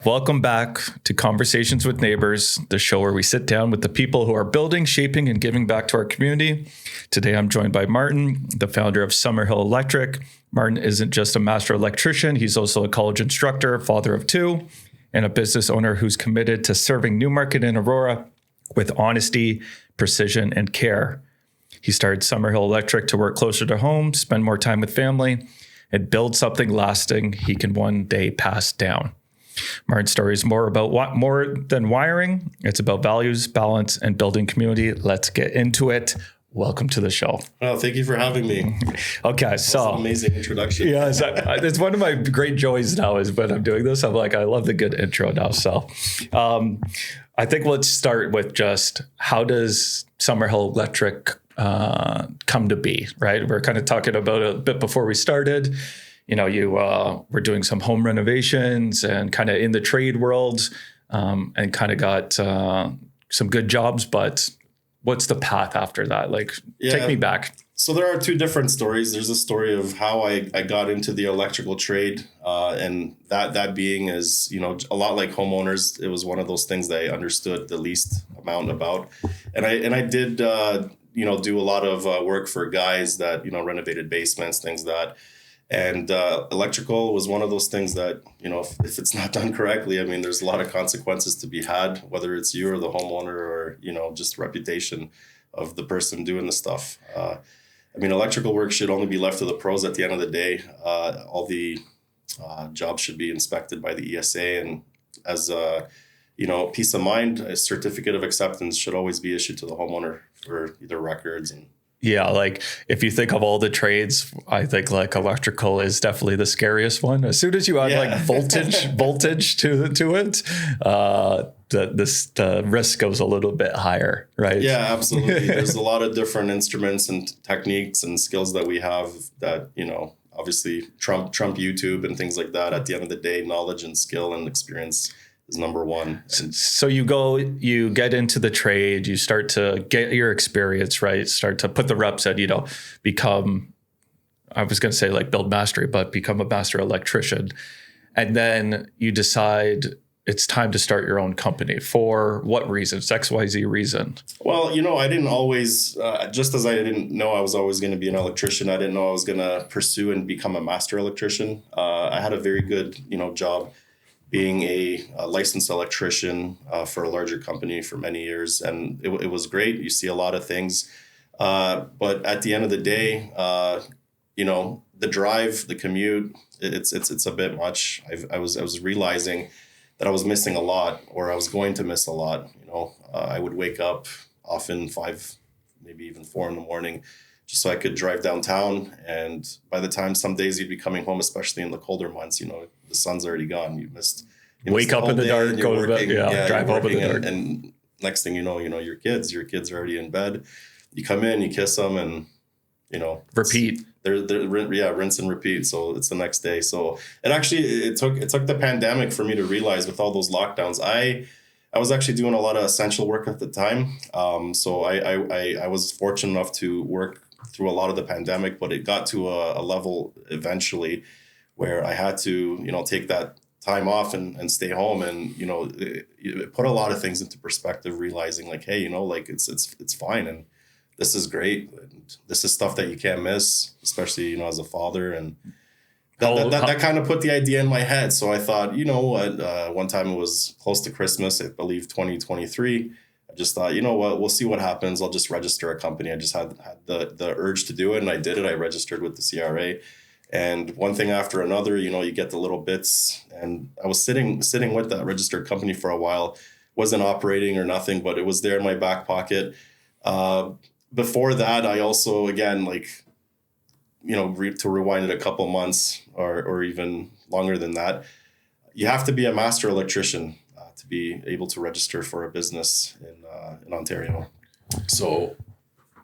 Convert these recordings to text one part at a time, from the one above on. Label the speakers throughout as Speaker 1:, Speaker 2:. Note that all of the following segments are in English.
Speaker 1: Welcome back to Conversations with Neighbours, the show where we sit down with the people who are building, shaping, and giving back to our community. Today, I'm joined by Martin, the founder of Summerhill Electric. Martin isn't just a master electrician. He's also a college instructor, father of two, and a business owner who's committed to serving Newmarket and Aurora with honesty, precision, and care. He started Summerhill Electric to work closer to home, spend more time with family, and build something lasting he can one day pass down. Martin's story is more than wiring. It's about values, balance, and building community. Let's get into it. Welcome to the show.
Speaker 2: Well, thank you for having me.
Speaker 1: Okay, so
Speaker 2: that's an amazing introduction.
Speaker 1: Yeah, it's one of my great joys now is when I'm doing this. I'm like, I love the good intro now. So I think let's start with just how does Summerhill Electric come to be, right? We're kind of talking about it a bit before we started. You know, you were doing some home renovations and kind of in the trade world and kind of got some good jobs. But what's the path after that? Like, take me back.
Speaker 2: So there are two different stories. There's a story of how I got into the electrical trade. And that being is, you know, a lot like homeowners. It was one of those things that I understood the least amount about. And I did, do a lot of work for guys that, renovated basements, things that. And electrical was one of those things that, if it's not done correctly, I mean, there's a lot of consequences to be had, whether it's you or the homeowner or, just reputation of the person doing the stuff. Electrical work should only be left to the pros at the end of the day. All the jobs should be inspected by the ESA. And as peace of mind, a certificate of acceptance should always be issued to the homeowner for either records and.
Speaker 1: Yeah, like if you think of all the trades, I think like electrical is definitely the scariest one. As soon as you add like voltage to it, the risk goes a little bit higher, right?
Speaker 2: Yeah, absolutely. There's a lot of different instruments and techniques and skills that we have that, obviously trump YouTube and things like that. At the end of the day, knowledge and skill and experience is number one.
Speaker 1: So you get into the trade, you start to get your experience, right? Start to put the reps in, become, I was going to say like build mastery, but become a master electrician. And then you decide it's time to start your own company. For what reason? It's XYZ reason.
Speaker 2: Well, I didn't always, just as I didn't know I was always going to be an electrician, I didn't know I was going to pursue and become a master electrician. I had a very good, job being a licensed electrician for a larger company for many years. And it was great. You see a lot of things. But at the end of the day, the drive, the commute, it's a bit much. I was realizing that I was missing a lot, or I was going to miss a lot. I would wake up often 5, maybe even 4 in the morning, just so I could drive downtown. And by the time some days you'd be coming home, especially in the colder months, the sun's already gone. You missed
Speaker 1: wake up in the dark, go to bed, drive home in the dark.
Speaker 2: And next thing you know, your kids are already in bed. You come in, you kiss them, and
Speaker 1: repeat.
Speaker 2: They're rinse and repeat. So it's the next day. So it took the pandemic for me to realize with all those lockdowns, I was actually doing a lot of essential work at the time. So I was fortunate enough to work through a lot of the pandemic, but it got to a level eventually where I had to, take that time off and stay home. And, it put a lot of things into perspective, realizing like, hey, it's fine. And this is great. And this is stuff that you can't miss, especially, as a father. And that kind of put the idea in my head. So I thought, one time it was close to Christmas, I believe 2023. I just thought, what, we'll see what happens. I'll just register a company. I just had the urge to do it, and I did it. I registered with the CRA. And one thing after another, you get the little bits. And I was sitting with that registered company for a while, wasn't operating or nothing, but it was there in my back pocket. Before that, I also, again, to rewind it a couple months or even longer than that, you have to be a master electrician to be able to register for a business in Ontario. So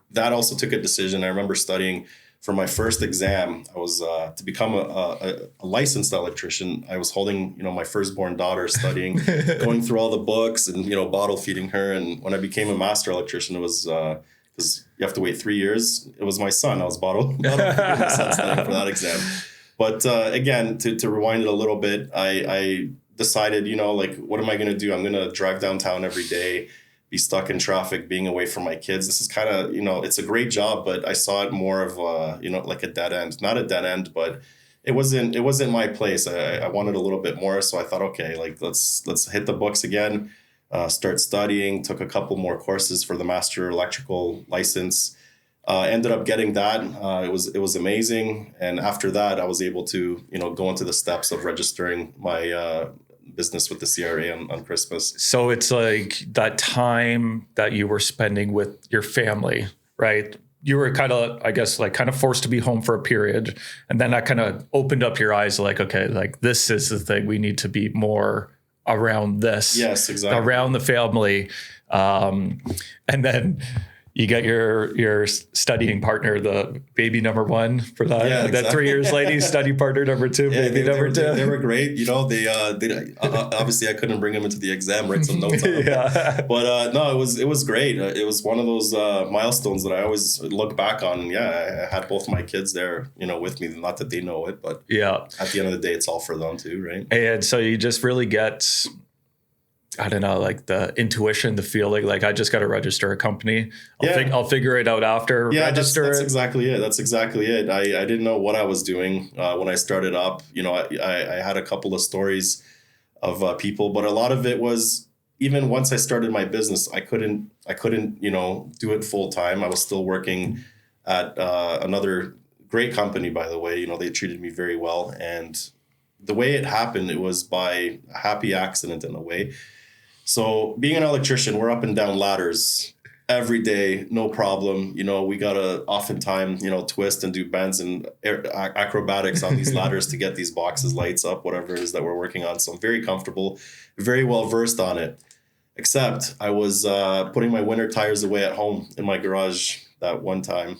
Speaker 2: that also took a decision. I remember studying for my first exam. I was to become a licensed electrician. I was holding, my firstborn daughter, studying, going through all the books and, bottle feeding her. And when I became a master electrician, it was because you have to wait 3 years. It was my son. I was bottle feeding my son studying for that exam. But again, to rewind it a little bit, I decided, like, what am I going to do? I'm going to drive downtown every day, be stuck in traffic, being away from my kids. This is kind of, it's a great job, but I saw it more of, like a dead end, not a dead end, but it wasn't my place. I wanted a little bit more. So I thought, okay, like, let's hit the books again, start studying, took a couple more courses for the master electrical license. Ended up getting that. It was amazing. And after that, I was able to, go into the steps of registering my business with the CRA on Christmas.
Speaker 1: So it's like that time that you were spending with your family, right? You were kind of, I guess, like kind of forced to be home for a period. And then that kind of opened up your eyes like, okay, like this is the thing. We need to be more around this.
Speaker 2: Yes, exactly.
Speaker 1: Around the family. And then you get your studying partner, the baby number one for that.
Speaker 2: Yeah,
Speaker 1: and then 3 years later, study partner number two,
Speaker 2: yeah,
Speaker 1: baby number two.
Speaker 2: They were great. They obviously I couldn't bring them into the exam, write some notes on them.
Speaker 1: Yeah.
Speaker 2: But no, it was great. It was one of those milestones that I always look back on. And yeah, I had both my kids there, with me. Not that they know it, but
Speaker 1: yeah,
Speaker 2: at the end of the day, it's all for them too, right?
Speaker 1: And so you just really get, I don't know, like the intuition, the feeling, like I just got to register a company. I'll figure it out after.
Speaker 2: Yeah,
Speaker 1: register
Speaker 2: that's
Speaker 1: it.
Speaker 2: exactly it. That's exactly it. I didn't know what I was doing when I started up. I had a couple of stories of people, but a lot of it was, even once I started my business, I couldn't do it full time. I was still working at another great company, by the way. They treated me very well, and the way it happened, it was by a happy accident in a way. So being an electrician, we're up and down ladders every day, no problem. We got to oftentimes, twist and do bends and acrobatics on these ladders to get these boxes, lights up, whatever it is that we're working on. So I'm very comfortable, very well versed on it. Except I was putting my winter tires away at home in my garage that one time.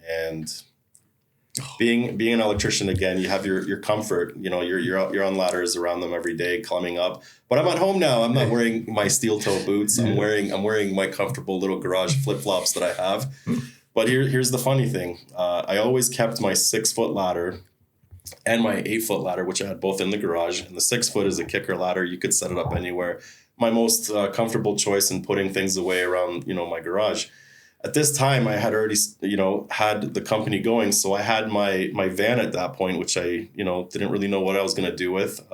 Speaker 2: And being an electrician, again, you have your comfort, you're on ladders around them every day, climbing up. But I'm at home now. I'm not wearing my steel toe boots. I'm wearing my comfortable little garage flip-flops that I have. But here's the funny thing. I always kept my 6-foot ladder and my 8-foot ladder, which I had both in the garage. And the 6-foot is a kicker ladder. You could set it up anywhere. My most comfortable choice in putting things away around, my garage. At this time, I had already, had the company going. So I had my van at that point, which I, didn't really know what I was going to do with.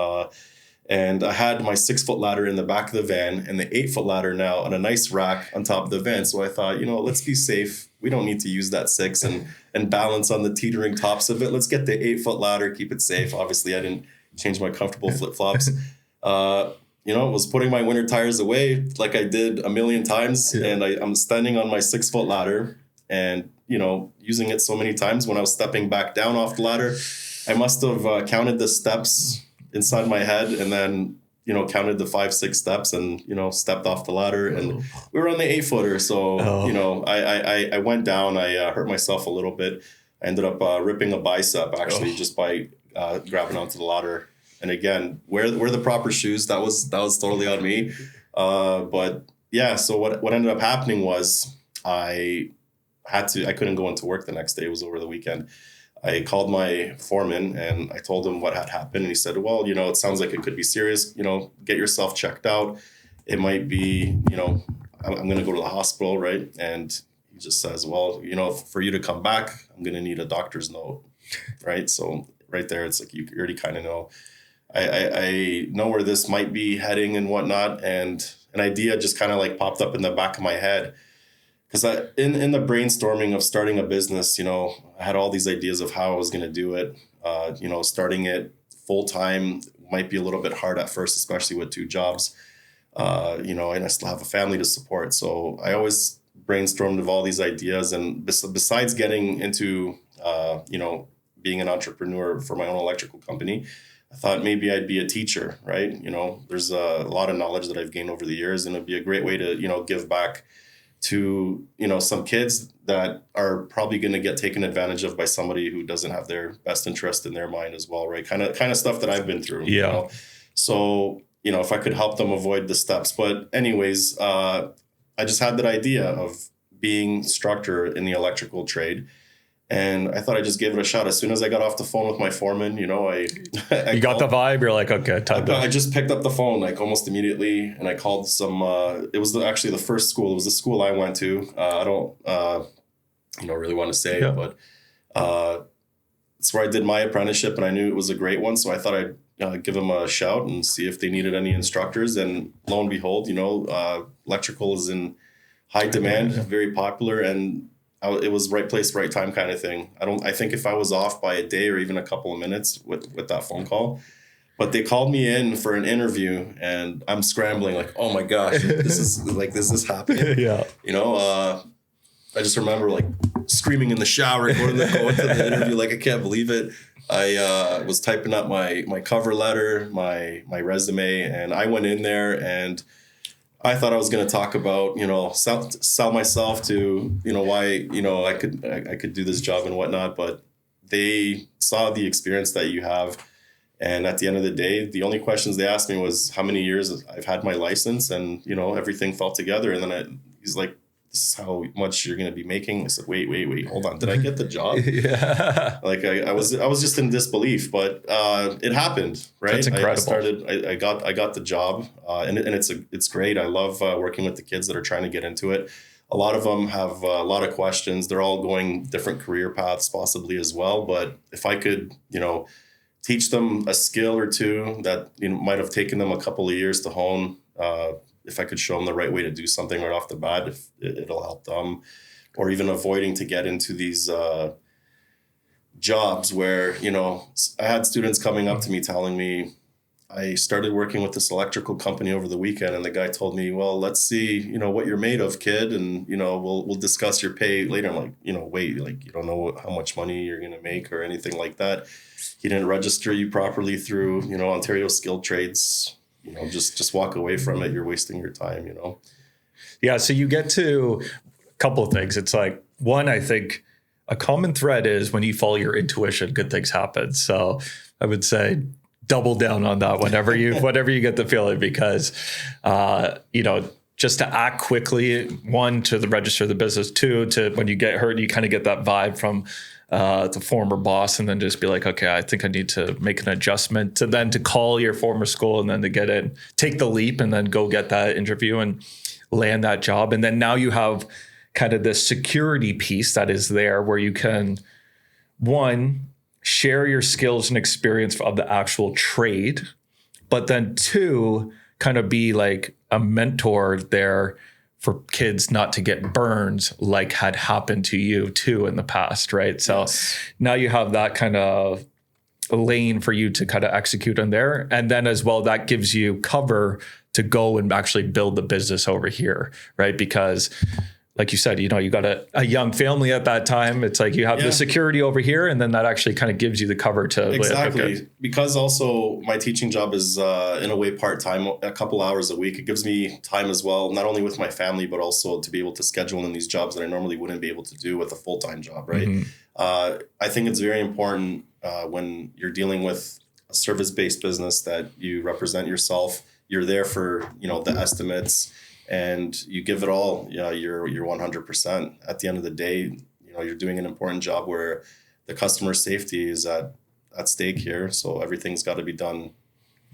Speaker 2: And I had my 6-foot ladder in the back of the van and the 8-foot ladder now on a nice rack on top of the van. So I thought, let's be safe. We don't need to use that 6 and balance on the teetering tops of it. Let's get the 8-foot ladder, keep it safe. Obviously, I didn't change my comfortable flip-flops. Was putting my winter tires away like I did a million times. Yeah. And I'm standing on my 6-foot ladder and, using it so many times. When I was stepping back down off the ladder, I must have counted the steps inside my head and then, counted the 5-6 steps and, stepped off the ladder. And we were on the 8-footer. So, I went down, I hurt myself a little bit. I ended up ripping a bicep actually just by grabbing onto the ladder. And again, wear the proper shoes. That was totally on me. But yeah, so what ended up happening was I couldn't go into work the next day. It was over the weekend. I called my foreman and I told him what had happened. And he said, well, it sounds like it could be serious. Get yourself checked out. It might be, I'm going to go to the hospital, right? And he just says, well, for you to come back, I'm going to need a doctor's note, right? So right there, it's like you already kind of know. I know where this might be heading and whatnot. And an idea just kind of like popped up in the back of my head. Because in the brainstorming of starting a business, I had all these ideas of how I was going to do it. Starting it full time might be a little bit hard at first, especially with 2 jobs. And I still have a family to support. So I always brainstormed of all these ideas. And besides getting into, being an entrepreneur for my own electrical company, I thought maybe I'd be a teacher, right? There's a lot of knowledge that I've gained over the years, and it'd be a great way to, give back to, some kids that are probably going to get taken advantage of by somebody who doesn't have their best interest in their mind as well, right? Kind of stuff that I've been through.
Speaker 1: Yeah.
Speaker 2: So, if I could help them avoid the steps. But anyways, I just had that idea of being structured in the electrical trade. And I thought I'd just give it a shot. As soon as I got off the phone with my foreman, you know, I
Speaker 1: you got the vibe. You're like, okay,
Speaker 2: I just picked up the phone like almost immediately, and I called some. It was actually the first school. It was the school I went to. I don't, really want to say it, but it's where I did my apprenticeship, and I knew it was a great one. So I thought I'd give them a shout and see if they needed any instructors. And lo and behold, electrical is in high demand, very popular, and it was right place, right time kind of thing. I think if I was off by a day or even a couple of minutes with that phone call, but they called me in for an interview, and I'm scrambling like, oh my gosh, this is happening?
Speaker 1: Yeah.
Speaker 2: I just remember like screaming in the shower, going to the interview. Like, I can't believe it. I was typing up my cover letter, my resume, and I went in there, and I thought I was going to talk about, sell myself to, why, I could do this job and whatnot. But they saw the experience that you have. And at the end of the day, the only questions they asked me was how many years I've had my license, and, everything fell together. And then he's like, this is how much you're going to be making. I said, wait, hold on. Did I get the job?
Speaker 1: Yeah.
Speaker 2: Like I was just in disbelief, but it happened, right?
Speaker 1: That's incredible.
Speaker 2: I got the job, and it's great. I love working with the kids that are trying to get into it. A lot of them have a lot of questions. They're all going different career paths possibly as well. But if I could, teach them a skill or two that might have taken them a couple of years to hone, if I could show them the right way to do something right off the bat, if it'll help them, or even avoiding to get into these jobs where, I had students coming up to me telling me, I started working with this electrical company over the weekend, and the guy told me, well, let's see, what you're made of, kid. And, we'll discuss your pay later. I'm like, wait, like, you don't know how much money you're going to make or anything like that. He didn't register you properly through, Ontario Skilled Trades. Just walk away from it. You're wasting your time,
Speaker 1: Yeah. So you get to a couple of things. It's like, one, I think a common thread is when you follow your intuition, good things happen. So I would say double down on that whenever you get the feeling, because, just to act quickly, one, to register the business, two, to when you get hurt, you kind of get that vibe from the former boss, and then just be like, okay, I think I need to make an adjustment, to then to call your former school, and then to get in, take the leap, and then go get that interview and land that job. And then now you have kind of this security piece that is there where you can, one, share your skills and experience of the actual trade, but then two, kind of be like a mentor there for kids not to get burns like had happened to you too in the past, right? So now you have that kind of lane for you to kind of execute on there. And then as well, that gives you cover to go and actually build the business over here, right? Because like you said, you got a young family at that time. It's like you have the security over here, and then that actually kind of gives you the cover to
Speaker 2: exactly. Because also my teaching job is in a way part-time, a couple hours a week. It gives me time as well, not only with my family, but also to be able to schedule in these jobs that I normally wouldn't be able to do with a full-time job, right? Mm-hmm. I think it's very important when you're dealing with a service-based business that you represent yourself. You're there for, the estimates, and you give it all, you're 100%. At the end of the day, you're doing an important job where the customer safety is at stake here. So everything's got to be done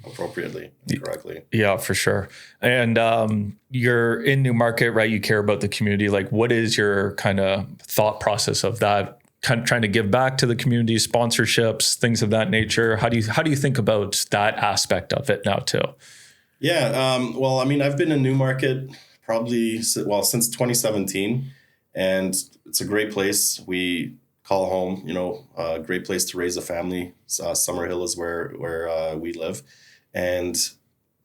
Speaker 2: appropriately and correctly. Yeah,
Speaker 1: for sure. And you're in Newmarket, right? You care about the community. Like, what is your kind of thought process of that? Kind of trying to give back to the community, sponsorships, things of that nature. How do you think about that aspect of it now too?
Speaker 2: Yeah. Well, I mean, I've been in Newmarket since 2017, and it's a great place. We call home, a great place to raise a family. Summerhill is where we live, and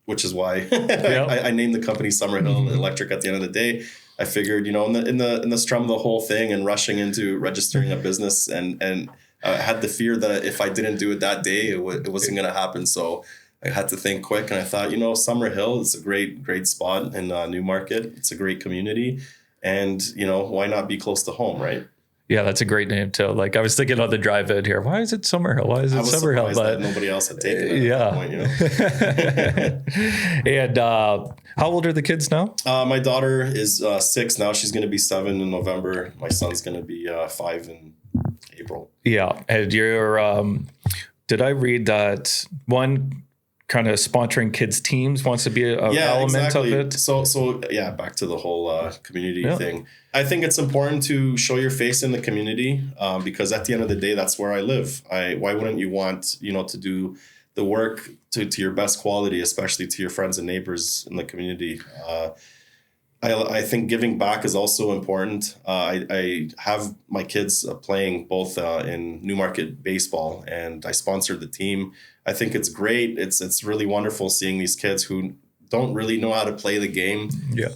Speaker 2: which is why I named the company Summerhill Electric. At the end of the day, I figured, in the strum of the whole thing and rushing into registering a business, and I had the fear that if I didn't do it that day, it wasn't going to happen. So I had to think quick, and I thought, Summerhill is a great spot in Newmarket. It's a great community, and why not be close to home, right?
Speaker 1: Yeah, that's a great name too. Like, I was thinking on the drive in here, why is it Summerhill? Why is it Summerhill?
Speaker 2: But nobody else had taken it at that point,
Speaker 1: And how old are the kids now?
Speaker 2: My daughter is 6 now. She's going to be 7 in November. My son's going to be 5 in April.
Speaker 1: Yeah. And did I read that one kind of sponsoring kids teams wants to be an element of it?
Speaker 2: So yeah, back to the whole community thing. I think it's important to show your face in the community because at the end of the day, that's where I live. Why wouldn't you want, to do the work to your best quality, especially to your friends and neighbors in the community? I think giving back is also important. I have my kids playing both in Newmarket baseball, and I sponsored the team. I think it's great. It's really wonderful seeing these kids who don't really know how to play the game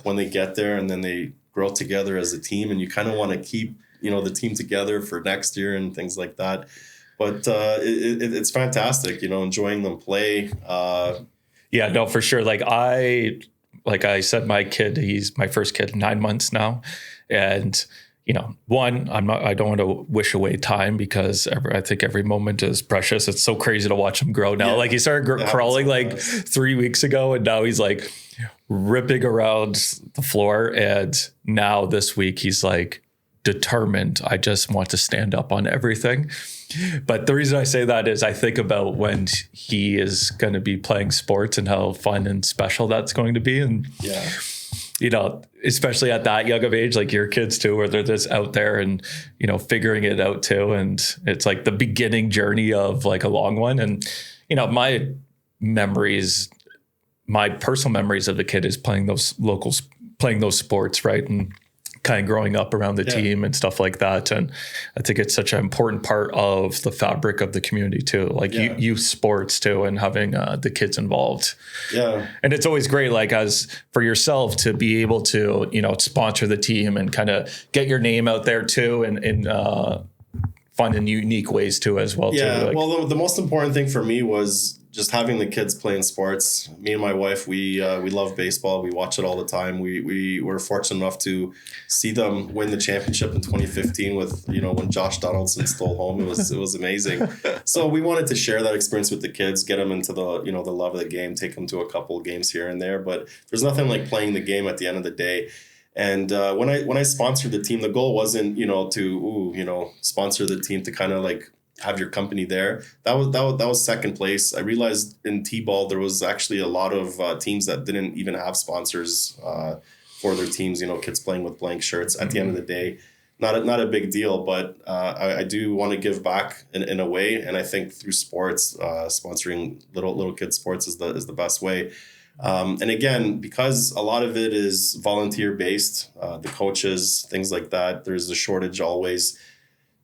Speaker 2: when they get there, and then they grow together as a team, and you kind of want to keep the team together for next year and things like that. But it's fantastic, enjoying them play.
Speaker 1: Yeah, no, for sure. Like I said, my kid, he's my first kid, 9 months now. And, I don't want to wish away time because I think every moment is precious. It's so crazy to watch him grow now. Yeah. Like he started crawling like 3 weeks ago, and now he's like ripping around the floor. And now this week he's like determined. I just want to stand up on everything. But the reason I say that is I think about when he is going to be playing sports and how fun and special that's going to be. And, especially at that young of age, like your kids too, where they're just out there and, figuring it out too. And it's like the beginning journey of like a long one. And, my personal memories of the kid is playing those sports, right? And kind of growing up around the team and stuff like that. And I think it's such an important part of the fabric of the community too, like youth sports too, and having the kids involved. Yeah. And it's always great, like as for yourself to be able to, sponsor the team and kind of get your name out there too, and fun and unique ways too, as well.
Speaker 2: Yeah.
Speaker 1: Too. Like,
Speaker 2: well, the most important thing for me was just having the kids playing sports. Me and my wife, we love baseball. We watch it all the time. We were fortunate enough to see them win the championship in 2015 with, when Josh Donaldson stole home. It was amazing. So we wanted to share that experience with the kids, get them into the, the love of the game, take them to a couple of games here and there. But there's nothing like playing the game at the end of the day. And when I sponsored the team, the goal wasn't, to sponsor the team to kind of like have your company there. That was second place. I realized in T-ball there was actually a lot of teams that didn't even have sponsors for their teams. Kids playing with blank shirts. At the end of the day, not a big deal. But I do want to give back in a way, and I think through sports, sponsoring little kids sports is the best way. And again, because a lot of it is volunteer based, the coaches, things like that. There's a shortage always.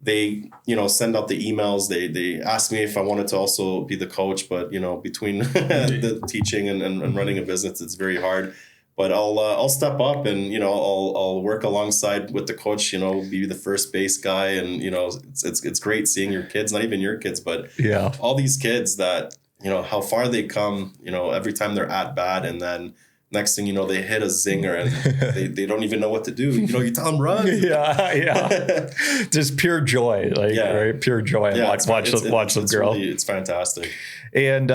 Speaker 2: They, send out the emails. They ask me if I wanted to also be the coach, but between the teaching and running a business, it's very hard. But I'll step up and I'll work alongside with the coach. Be the first base guy, and it's great seeing your kids, not even your kids, but all these kids that how far they come. Every time they're at bat, and then next thing you know, they hit a zinger and they don't even know what to do. You tell them run.
Speaker 1: Yeah. Just pure joy, right? Pure joy. And watch them grow.
Speaker 2: It's fantastic.
Speaker 1: And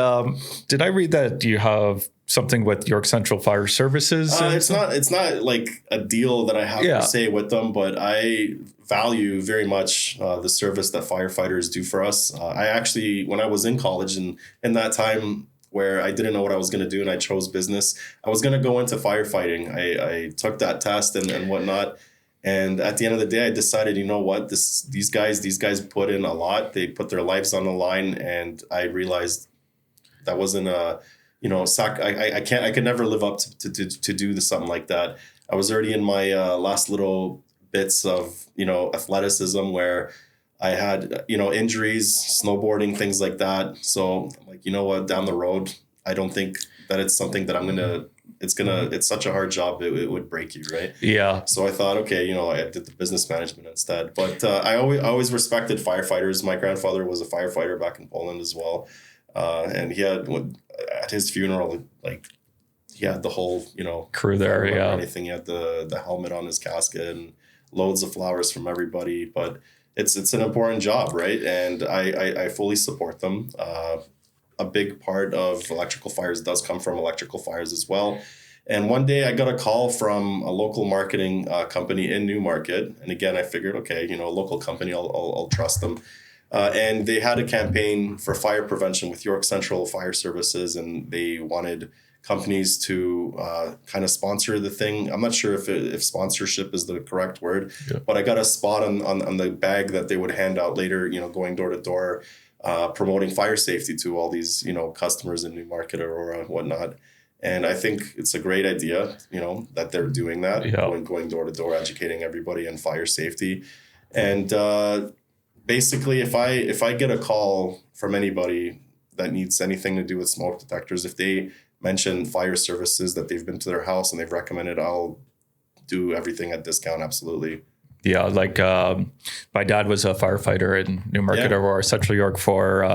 Speaker 1: did I read that you have something with York Central Fire Services?
Speaker 2: It's not like a deal that I have to say with them, but I value very much the service that firefighters do for us. I actually, when I was in college and in that time where I didn't know what I was going to do and I chose business, I was going to go into firefighting. I took that test and whatnot. And at the end of the day, I decided, you know what, these guys put in a lot. They put their lives on the line. And I realized that wasn't I could never live up to do something like that. I was already in my last little bits of, athleticism where I had, injuries, snowboarding, things like that. So I'm like, you know what, down the road, I don't think that it's something that it's such a hard job. It would break you. Right. Yeah. So I thought, okay, I did the business management instead, but I always respected firefighters. My grandfather was a firefighter back in Poland as well. And he had at his funeral, like he had the whole,
Speaker 1: crew there. Yeah.
Speaker 2: Anything. He had the helmet on his casket and loads of flowers from everybody, but it's an important job, right? And I fully support them. A big part of electrical fires does come from electrical fires as well. And one day I got a call from a local marketing company in Newmarket. And again, I figured, okay, a local company, I'll trust them. And they had a campaign for fire prevention with York Central Fire Services, and they wanted companies to kind of sponsor the thing. I'm not sure if sponsorship is the correct word, but I got a spot on the bag that they would hand out later, going door to door, promoting fire safety to all these, customers in Newmarket, Aurora, whatnot. And I think it's a great idea, that they're doing that, going door to door, educating everybody in fire safety. And basically, if I get a call from anybody that needs anything to do with smoke detectors, if they mention fire services that they've been to their house and they've recommended, I'll do everything at discount. Absolutely.
Speaker 1: Yeah. Like my dad was a firefighter in Newmarket, Aurora, Central York for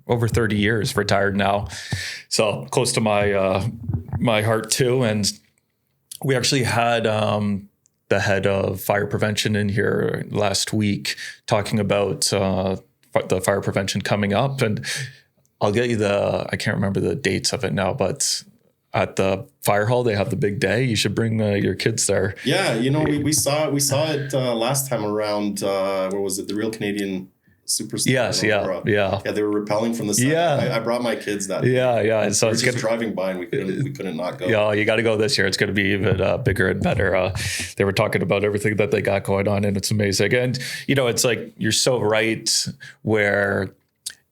Speaker 1: over 30 years, retired now. So close to my heart too. And we actually had the head of fire prevention in here last week talking about the fire prevention coming up. And I'll get you I can't remember the dates of it now, but at the fire hall, they have the big day. You should bring your kids there.
Speaker 2: Yeah. We saw it last time around, where was it? The Real Canadian Superstar.
Speaker 1: Yes. Yeah.
Speaker 2: Yeah. They were repelling from the sun. I brought my kids that day.
Speaker 1: Yeah. And so
Speaker 2: it's just driving by and we couldn't not go.
Speaker 1: Yeah. You got to go this year. It's going to be even bigger and better. They were talking about everything that they got going on, and it's amazing. And, it's like, you're so right where,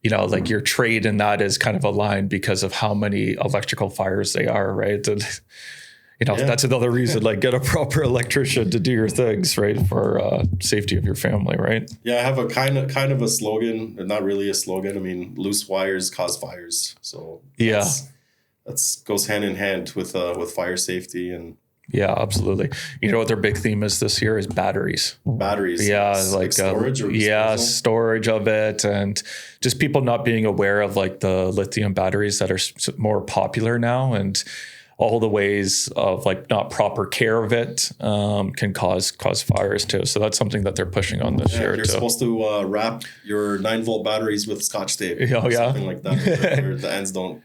Speaker 1: like your trade in that is kind of aligned because of how many electrical fires they are, right? And, that's another reason, like, get a proper electrician to do your things, right? For safety of your family, right?
Speaker 2: Yeah, I have a kind of a slogan, not really a slogan. I mean, loose wires cause fires. So that's goes hand in hand with fire safety. And
Speaker 1: yeah, absolutely. You know what their big theme is this year is batteries.
Speaker 2: Batteries.
Speaker 1: Yeah,
Speaker 2: like storage or disposal?
Speaker 1: Storage of it, and just people not being aware of like the lithium batteries that are more popular now, and all the ways of like not proper care of it can cause fires too. So that's something that they're pushing on this year.
Speaker 2: You're supposed to wrap your 9-volt batteries with Scotch tape. Something like that. Where the ends don't,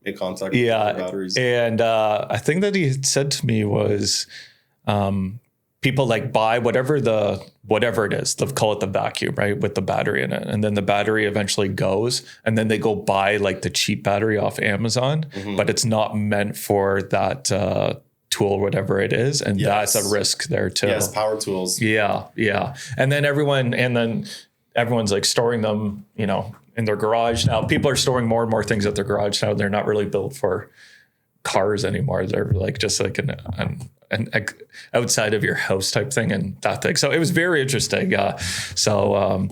Speaker 2: make contact with the batteries.
Speaker 1: And a thing that he said to me was people like buy whatever it is, they'll call it the vacuum, right? With the battery in it. And then the battery eventually goes, and then they go buy like the cheap battery off Amazon, but it's not meant for that tool, whatever it is. And that's a risk there too.
Speaker 2: Yes, power tools.
Speaker 1: Yeah. And then everyone's like storing them, in their garage. Now people are storing more and more things at their garage now. They're not really built for cars anymore. They're like just like an outside of your house type thing and that thing. So it was very interesting. So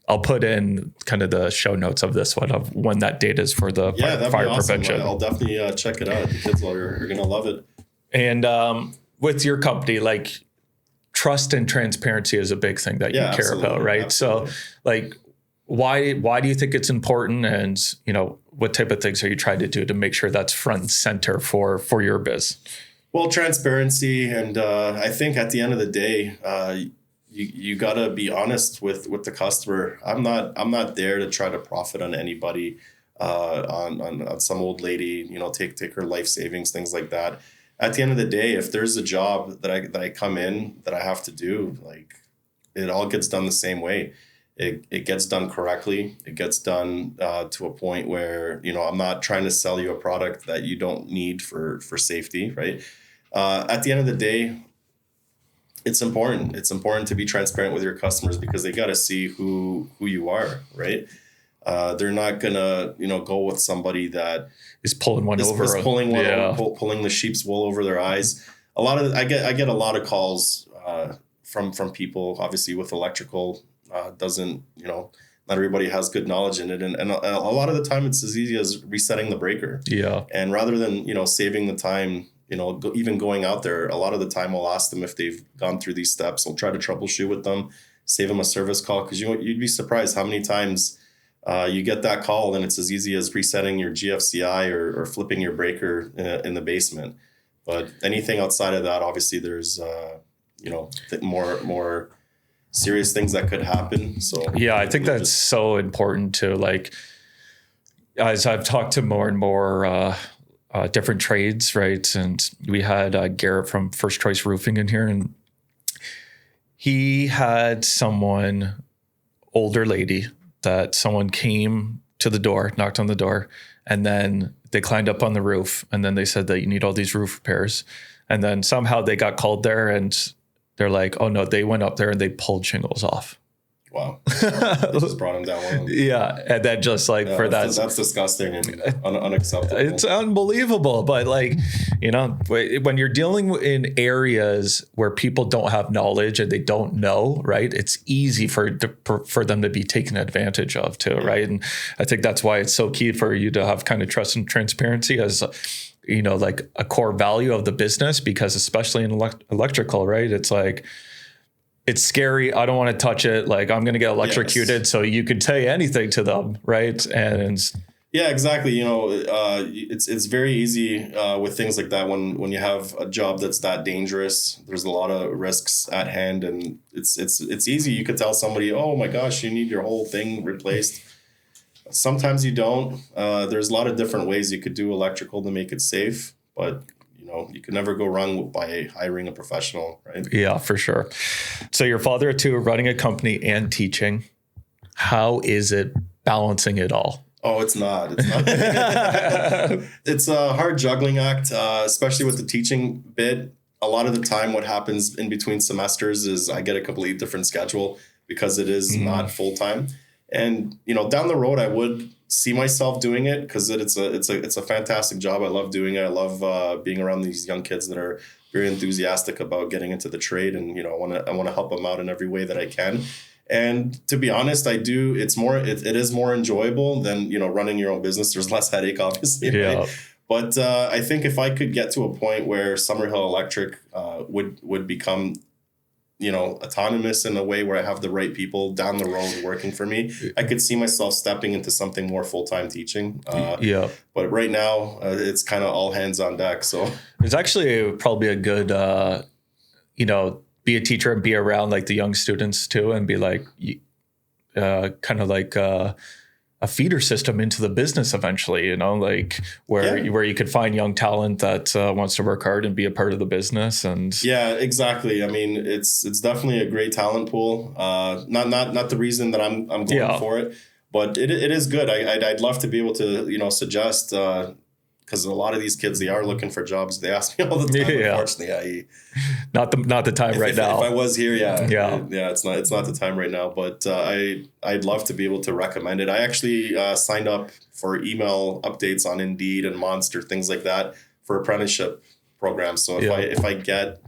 Speaker 1: I'll put in kind of the show notes of this one of when that date is for the fire prevention.
Speaker 2: I'll definitely check it out. The kids are going to love it.
Speaker 1: And with your company, like trust and transparency is a big thing that you care about, right? Absolutely. So like, why do you think it's important, and what type of things are you trying to do to make sure that's front and center for your biz?
Speaker 2: Well, transparency, and I think at the end of the day, you got to be honest with the customer. I'm not there to try to profit on anybody, on some old lady, take her life savings, things like that. At the end of the day, if there's a job that I come in that I have to do, like it all gets done the same way. It gets done correctly. It gets done to a point where, I'm not trying to sell you a product that you don't need for safety, right? At the end of the day, it's important. It's important to be transparent with your customers because they got to see who you are, right? They're not gonna, go with somebody that
Speaker 1: is pulling
Speaker 2: pulling the sheep's wool over their eyes. I get a lot of calls from people, obviously with electrical. Doesn't, not everybody has good knowledge in it. And a lot of the time it's as easy as resetting the breaker.
Speaker 1: Yeah.
Speaker 2: And rather than, saving the time, even going out there, a lot of the time I'll ask them if they've gone through these steps. I'll try to troubleshoot with them, save them a service call. Cause you'd be surprised how many times you get that call and it's as easy as resetting your GFCI or flipping your breaker in the basement. But anything outside of that, obviously there's, more serious things that could happen. So
Speaker 1: yeah, I think that's so important to like, as I've talked to more and more different trades, right? And we had Garrett from First Choice Roofing in here, and he had someone, older lady, that someone came to the door, knocked on the door, and then they climbed up on the roof, and then they said that you need all these roof repairs. And then somehow they got called there, and they're like, oh no, they went up there and they pulled shingles off.
Speaker 2: Wow. They just brought him down.
Speaker 1: Yeah. And then just like for that.
Speaker 2: That's disgusting and unacceptable.
Speaker 1: It's unbelievable. But like, you know, when you're dealing in areas where people don't have knowledge and they don't know, right, it's easy for them to be taken advantage of too, right? And I think that's why it's so key for you to have kind of trust and transparency as, you know, like a core value of the business, because especially in electrical, right, it's like, it's scary. I don't want to touch it. Like, I'm going to get electrocuted. Yes. So you could say anything to them, right? And
Speaker 2: yeah, exactly. You know, it's very easy with things like that when you have a job that's that dangerous. There's a lot of risks at hand, and it's easy. You could tell somebody, "Oh my gosh, you need your whole thing replaced." Sometimes you don't. There's a lot of different ways you could do electrical to make it safe, but you can never go wrong by hiring a professional, right?
Speaker 1: Yeah, for sure. So your father of two, running a company and teaching. How is it balancing it all?
Speaker 2: Oh, it's not. It's a hard juggling act, especially with the teaching bit. A lot of the time what happens in between semesters is I get a completely different schedule because it is not full time. And, down the road, I would see myself doing it because it's a fantastic job. I love doing it. I love being around these young kids that are very enthusiastic about getting into the trade. And, I want to help them out in every way that I can. And to be honest, I do. It is more enjoyable than, running your own business. There's less headache, obviously.
Speaker 1: Yeah.
Speaker 2: Right? But I think if I could get to a point where Summerhill Electric would become autonomous in a way where I have the right people down the road working for me, I could see myself stepping into something more full-time teaching. But right now, it's kind of all hands on deck. So
Speaker 1: it's actually probably a good, be a teacher and be around like the young students too, and be like, kind of like a feeder system into the business eventually, like where you could find young talent that wants to work hard and be a part of the business. And
Speaker 2: yeah, exactly. I mean, it's definitely a great talent pool. Not the reason that I'm going for it, but it is good. I'd love to be able to, suggest, because a lot of these kids, they are looking for jobs. They ask me all the time. Yeah. Unfortunately,
Speaker 1: not the time right now.
Speaker 2: If I was here, it's not the time right now. But I'd love to be able to recommend it. I actually signed up for email updates on Indeed and Monster, things like that, for apprenticeship programs. So if I get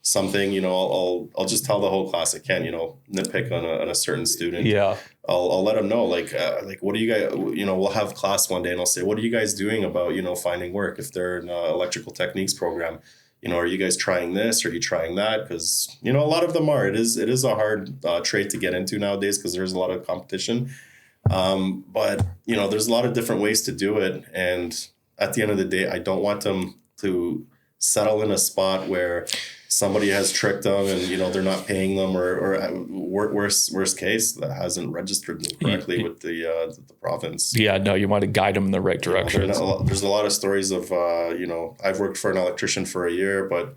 Speaker 2: something, I'll just tell the whole class I can, nitpick on a certain student.
Speaker 1: Yeah.
Speaker 2: I'll let them know, like, what do you guys, we'll have class one day and I'll say, what are you guys doing about, finding work? If they're in an electrical techniques program, are you guys trying this? Are you trying that? Because, a lot of them are. It is a hard trade to get into nowadays because there's a lot of competition. But, there's a lot of different ways to do it. And at the end of the day, I don't want them to settle in a spot where somebody has tricked them and, they're not paying them or worst case that hasn't registered them correctly with the province.
Speaker 1: Yeah, no, you want to guide them in the right direction.
Speaker 2: There's a lot of stories of, I've worked for an electrician for a year, but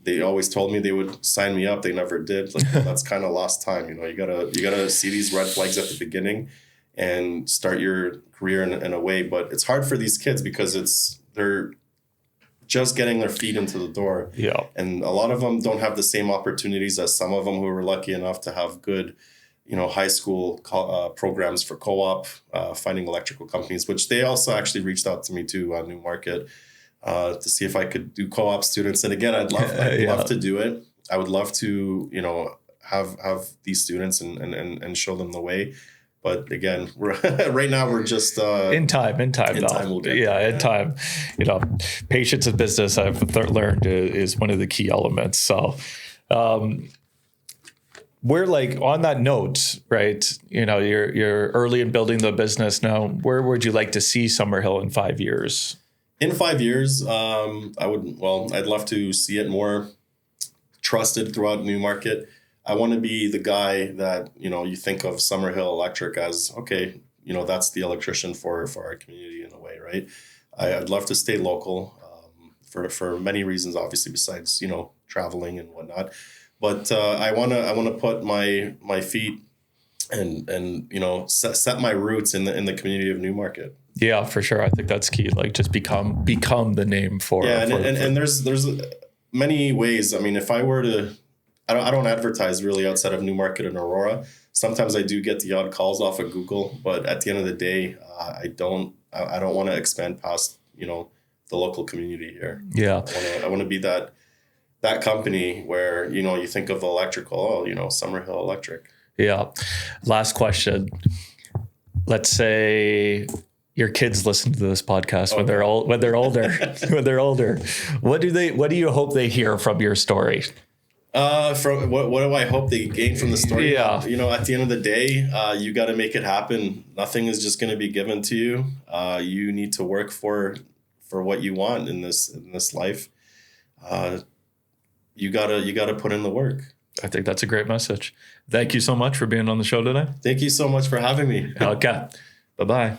Speaker 2: they always told me they would sign me up. They never did. Like, that's kind of lost time. You gotta see these red flags at the beginning and start your career in a way. But it's hard for these kids because they're just getting their feet into the door.
Speaker 1: Yeah.
Speaker 2: And a lot of them don't have the same opportunities as some of them who were lucky enough to have good, high school programs for co-op, finding electrical companies, which they also actually reached out to me too on Newmarket to see if I could do co-op students. And again, I'd love to do it. I would love to, have these students and show them the way. But again, right now we're just
Speaker 1: in time. In time, we'll get in time. Patience in business, I've learned, is one of the key elements. So, we're like on that note, right? You're early in building the business now. Where would you like to see Summerhill in 5 years?
Speaker 2: In 5 years, I'd love to see it more trusted throughout Newmarket. I want to be the guy that, you think of Summerhill Electric as, okay, that's the electrician for our community in a way, right? I'd love to stay local for many reasons, obviously, besides, traveling and whatnot. But I want to put my feet and set my roots in the community of Newmarket.
Speaker 1: Yeah, for sure. I think that's key. Like just become the name for.
Speaker 2: Yeah, and there's many ways. I mean, if I were to, I don't advertise really outside of Newmarket and Aurora. Sometimes I do get the odd calls off of Google, but at the end of the day, I don't want to expand past the local community here.
Speaker 1: Yeah,
Speaker 2: I want to be that company where you think of electrical. Summerhill Electric.
Speaker 1: Yeah. Last question. Let's say your kids listen to this podcast when they're older. What do you hope they hear from your story?
Speaker 2: From what do I hope they gain from the story?
Speaker 1: Yeah.
Speaker 2: At the end of the day, you got to make it happen. Nothing is just going to be given to you. You need to work for what you want in this life. You gotta put in the work.
Speaker 1: I think that's a great message. Thank you so much for being on the show today.
Speaker 2: Thank you so much for having me.
Speaker 1: Okay. Bye-bye.